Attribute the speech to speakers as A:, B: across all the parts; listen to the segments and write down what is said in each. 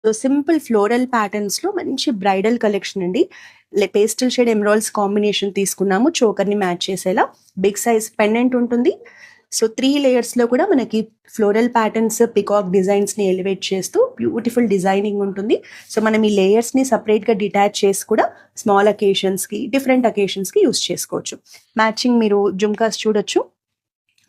A: So simple floral patterns లో మంచి bridal collection అండి. పేస్టల్ షేడ్ ఎమరాల్డ్స్ కాంబినేషన్ తీసుకున్నాము, చోకర్ ని మ్యాచ్ చేసేలా. బిగ్ సైజ్ పెండెంట్ ఉంటుంది. సో 3 layers లో కూడా మనకి ఫ్లోరల్ ప్యాటర్న్స్, పికాక్ డిజైన్స్ ని ఎలివేట్ చేస్తూ బ్యూటిఫుల్ డిజైనింగ్ ఉంటుంది. సో మనం ఈ లేయర్స్ ని సపరేట్ గా డిటాచ్ చేసి కూడా స్మాల్ అకేషన్స్ కి, డిఫరెంట్ అకేషన్స్ కి యూస్ చేసుకోవచ్చు. మ్యాచింగ్ మీరు జుమ్కాస్ చూడొచ్చు.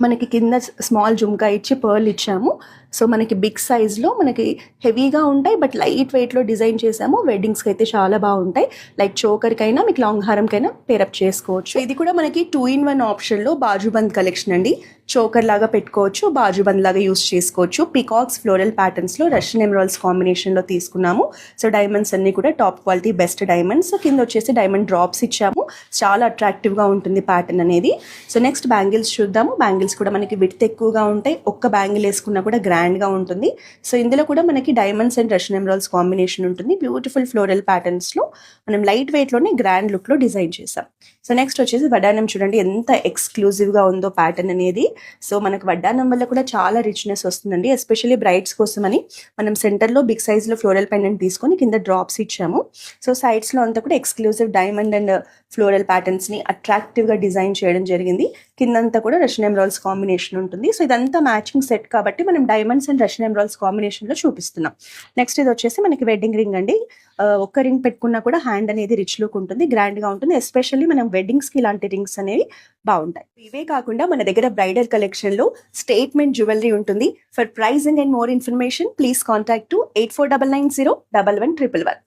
A: మనకి కింద స్మాల్ జుమ్కా ఇచ్చి పర్ల్ ఇచ్చాము. సో మనకి బిగ్ సైజ్లో మనకి హెవీగా ఉంటాయి, బట్ లైట్ వెయిట్లో డిజైన్ చేసాము. వెడ్డింగ్స్కి అయితే చాలా బాగుంటాయి. లైక్ చోకర్కైనా మీకు లాంగ్ హారంకైనా పేరప్ చేసుకోవచ్చు. ఇది కూడా మనకి 2-in-1 ఆప్షన్లో బాజుబంద్ కలెక్షన్ అండి. చోకర్ లాగా పెట్టుకోవచ్చు, బాజుబంద్ లాగా యూస్ చేసుకోవచ్చు. పికాక్స్ ఫ్లోరల్ ప్యాటర్న్స్లో రష్యన్ ఎమరాల్డ్స్ కాంబినేషన్లో తీసుకున్నాము. సో డైమండ్స్ అన్ని కూడా టాప్ క్వాలిటీ బెస్ట్ డైమండ్స్. కింద వచ్చేసి డైమండ్ డ్రాప్స్ ఇచ్చాము. చాలా అట్రాక్టివ్గా ఉంటుంది ప్యాటర్న్ అనేది. సో నెక్స్ట్ బ్యాంగిల్స్ చూద్దాము. బ్యాంగిల్స్ కూడా మనకి విడ్త్ ఎక్కువగా ఉంటాయి. ఒక్క బ్యాంగిల్ వేసుకున్నా కూడా గ్రాండ్గా ఉంటుంది. సో ఇందులో కూడా మనకి diamonds and Russian emeralds combination ఉంటుంది. బ్యూటిఫుల్ ఫ్లోరల్ ప్యాటర్న్స్లో మనం లైట్ వెయిట్లోనే గ్రాండ్ లుక్లో డిజైన్ చేసాం. సో నెక్స్ట్ వచ్చేసి వడ్డానం చూడండి, ఎంత ఎక్స్క్లూజివ్గా ఉందో ప్యాటర్న్ అనేది. సో మనకు వడ్డానం వల్ల కూడా చాలా రిచ్నెస్ వస్తుందండి. ఎస్పెషల్లీ బ్రైడ్స్ కోసమని మనం సెంటర్లో బిగ్ సైజ్లో ఫ్లోరల్ పెండెంట్ తీసుకొని కింద డ్రాప్స్ ఇచ్చాము. సో సైడ్స్లో అంతా కూడా ఎక్స్క్లూజివ్ డైమండ్ అండ్ ఫ్లోరల్ ప్యాటర్న్స్ని అట్రాక్టివ్గా డిజైన్ చేయడం జరిగింది. కిందంతా కూడా రష్యన్ ఎమరాల్డ్స్ కాంబినేషన్ ఉంటుంది. సో ఇదంతా మ్యాచింగ్ సెట్ కాబట్టి మనం డైమండ్స్ అండ్ రష్యన్ ఎమరాల్డ్స్ కాంబినేషన్లో చూపిస్తున్నాం. నెక్స్ట్ ఇది వచ్చేసి మనకి వెడ్డింగ్ రింగ్ అండి. ఒక్క రింగ్ పెట్టుకున్నా కూడా హ్యాండ్ అనేది రిచ్ లుక్ ఉంటుంది, గ్రాండ్గా ఉంటుంది. ఎస్పెషల్లీ మనం వెడ్డింగ్స్కి ఇలాంటి రింగ్స్ అనేవి బాగుంటాయి. ఇవే కాకుండా మన దగ్గర బ్రైడల్ కలెక్షన్లో స్టేట్మెంట్ జ్యువెలరీ ఉంటుంది. For pricing and more information please contact to 8499011111.